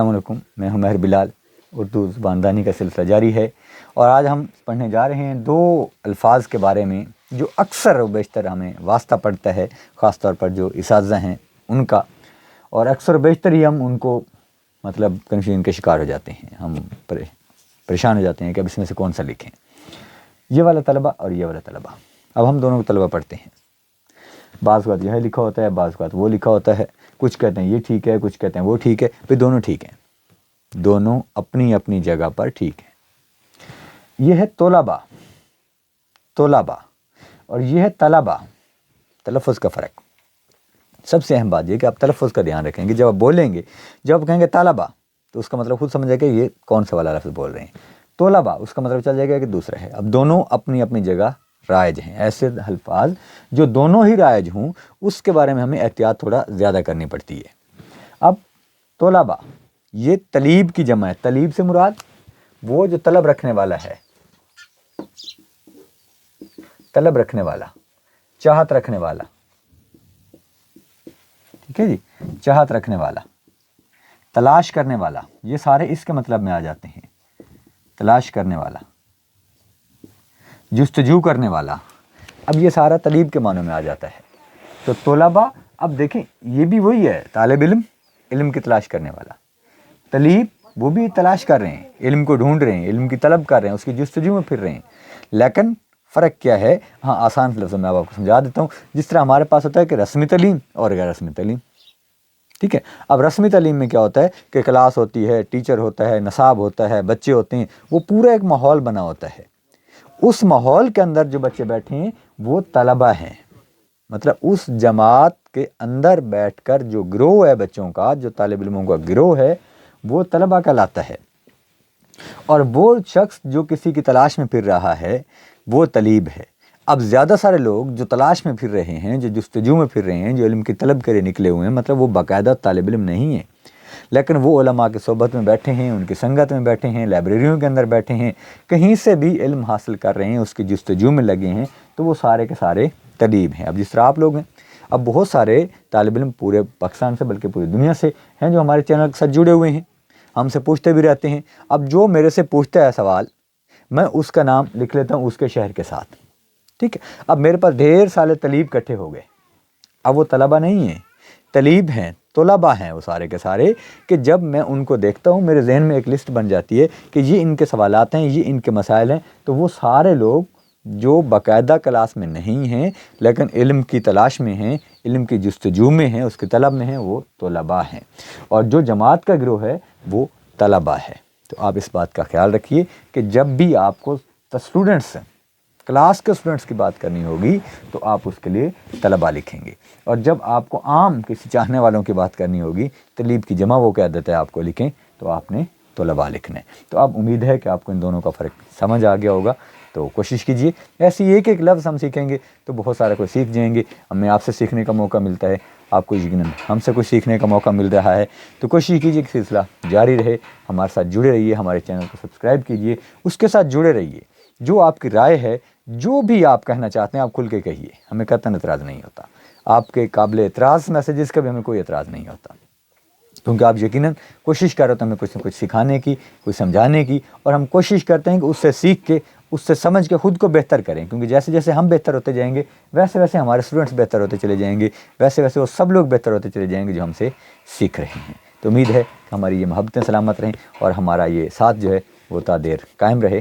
السلام علیکم، میں ہوں مہر بلال۔ اردو زبان دانی کا سلسلہ جاری ہے اور آج ہم پڑھنے جا رہے ہیں دو الفاظ کے بارے میں جو اکثر و بیشتر ہمیں واسطہ پڑتا ہے، خاص طور پر جو اساتذہ ہیں ان کا، اور اکثر و بیشتر ہی ہم ان کو کنفیوژن کے شکار ہو جاتے ہیں، ہم پریشان ہو جاتے ہیں کہ اب اس میں سے کون سا لکھیں، یہ والا طلبہ اور یہ والا طلبہ۔ اب ہم دونوں طلبہ پڑھتے ہیں، بعض اوقات یہ لکھا ہوتا ہے، بعض اوقات وہ لکھا ہوتا ہے، کچھ کہتے ہیں یہ ٹھیک ہے، کچھ کہتے ہیں وہ ٹھیک ہے، پھر دونوں ٹھیک ہیں، دونوں اپنی اپنی جگہ پر ٹھیک ہیں۔ یہ ہے طلبہ اور یہ ہے طلبہ، تلفظ کا فرق۔ سب سے اہم بات یہ کہ آپ تلفظ کا دھیان رکھیں گے، جب آپ بولیں گے، جب آپ کہیں گے طلبہ تو اس کا مطلب خود سمجھ جائے گا کہ یہ کون سا والا لفظ بول رہے ہیں، طلبہ اس کا مطلب چل جائے گا کہ دوسرا ہے۔ اب دونوں اپنی اپنی جگہ رائج ہیں، ایسے الفاظ جو دونوں ہی رائج ہوں اس کے بارے میں ہمیں احتیاط تھوڑا زیادہ کرنی پڑتی ہے۔ اب طلبہ یہ طلیب کی جمع ہے، طلیب سے مراد وہ جو طلب رکھنے والا ہے، طلب رکھنے والا، چاہت رکھنے والا، ٹھیک ہے جی، چاہت رکھنے والا، تلاش کرنے والا، یہ سارے اس کے مطلب میں آ جاتے ہیں۔ تلاش کرنے والا، جستجو کرنے والا، اب یہ سارا طلیب کے معنوں میں آ جاتا ہے۔ تو طلبہ، اب دیکھیں یہ بھی وہی ہے، طالب علم، علم کی تلاش کرنے والا، طلیب وہ بھی تلاش کر رہے ہیں، علم کو ڈھونڈ رہے ہیں، علم کی طلب کر رہے ہیں، اس کی جستجو میں پھر رہے ہیں، لیکن فرق کیا ہے؟ ہاں، آسان لفظوں میں آپ کو سمجھا دیتا ہوں۔ جس طرح ہمارے پاس ہوتا ہے کہ رسمی تعلیم اور غیر رسمی تعلیم، ٹھیک ہے؟ اب رسمی تعلیم میں کیا ہوتا ہے کہ کلاس ہوتی ہے، ٹیچر ہوتا ہے، نصاب ہوتا ہے، بچے ہوتے ہیں، وہ پورا ایک ماحول بنا ہوتا ہے۔ اس ماحول کے اندر جو بچے بیٹھے ہیں وہ طلبہ ہیں، مطلب اس جماعت کے اندر بیٹھ کر جو گروہ ہے بچوں کا، جو طالب علموں کا گروہ ہے، وہ طلبہ کہلاتا ہے۔ اور وہ شخص جو کسی کی تلاش میں پھر رہا ہے وہ طلیب ہے۔ اب زیادہ سارے لوگ جو تلاش میں پھر رہے ہیں، جو جستجو میں پھر رہے ہیں، جو علم کی طلب کرے نکلے ہوئے ہیں، مطلب وہ باقاعدہ طالب علم نہیں ہیں، لیکن وہ علماء کی صحبت میں بیٹھے ہیں، ان کی سنگت میں بیٹھے ہیں، لائبریریوں کے اندر بیٹھے ہیں، کہیں سے بھی علم حاصل کر رہے ہیں، اس کی جستجو میں لگے ہیں، تو وہ سارے کے سارے طلیب ہیں۔ اب جس طرح آپ لوگ ہیں، اب بہت سارے طالب علم پورے پاکستان سے بلکہ پوری دنیا سے ہیں جو ہمارے چینل کے ساتھ جڑے ہوئے ہیں، ہم سے پوچھتے بھی رہتے ہیں۔ اب جو میرے سے پوچھتا ہے سوال، میں اس کا نام لکھ لیتا ہوں اس کے شہر کے ساتھ، ٹھیک ہے؟ اب میرے پاس ڈھیر سارے طلیب اکٹھے ہو گئے، اب وہ طلبہ نہیں ہیں، طلیب ہیں، طلبہ ہیں وہ سارے کے سارے، کہ جب میں ان کو دیکھتا ہوں میرے ذہن میں ایک لسٹ بن جاتی ہے کہ یہ ان کے سوالات ہیں، یہ ان کے مسائل ہیں، تو وہ سارے لوگ جو باقاعدہ کلاس میں نہیں ہیں لیکن علم کی تلاش میں ہیں، علم کی جستجو میں ہیں، اس کی طلب میں ہیں، وہ طلبہ ہیں۔ اور جو جماعت کا گروہ ہے وہ طلبہ ہے۔ تو آپ اس بات کا خیال رکھیے کہ جب بھی آپ کو اسٹوڈنٹس، کلاس کے اسٹوڈنٹس کی بات کرنی ہوگی تو آپ اس کے لیے طلبہ لکھیں گے، اور جب آپ کو عام کسی چاہنے والوں کی بات کرنی ہوگی، طلیب کی جمع وہ کہہ دیتا ہے آپ کو لکھیں، تو آپ نے طلبہ لکھنا ہے۔ تو اب امید ہے کہ آپ کو ان دونوں کا فرق سمجھ آ گیا ہوگا، تو کوشش کیجئے، ایسی ایک ایک لفظ ہم سیکھیں گے تو بہت سارے کو سیکھ جائیں گے، ہمیں آپ سے سیکھنے کا موقع ملتا ہے، آپ کو یقیناً ہم سے کچھ سیکھنے کا موقع مل رہا ہے، تو کوشش کیجئے کہ سلسلہ جاری رہے، ہمارے ساتھ جڑے رہیے، ہمارے چینل کو سبسکرائب کیجئے، اس کے ساتھ جڑے رہیے۔ جو آپ کی رائے ہے، جو بھی آپ کہنا چاہتے ہیں، آپ کھل کے کہیے، ہمیں قطعاً اعتراض نہیں ہوتا، آپ کے قابل اعتراض میسیجز کا بھی ہمیں کوئی اعتراض نہیں ہوتا، کیونکہ آپ یقیناً کوشش کر رہے ہوتے ہیں ہمیں کچھ نہ کچھ سکھانے کی، کچھ سمجھانے کی، اور ہم کوشش کرتے ہیں کہ اس سے سیکھ کے، اس سے سمجھ کے خود کو بہتر کریں، کیونکہ جیسے جیسے ہم بہتر ہوتے جائیں گے ویسے ویسے ہمارے اسٹوڈنٹس بہتر ہوتے چلے جائیں گے، ویسے ویسے وہ سب لوگ بہتر ہوتے چلے جائیں گے جو ہم سے سیکھ رہے ہیں۔ تو امید ہے کہ ہماری یہ محبتیں سلامت رہیں اور ہمارا یہ ساتھ جو ہے وہ تا دیر قائم رہے۔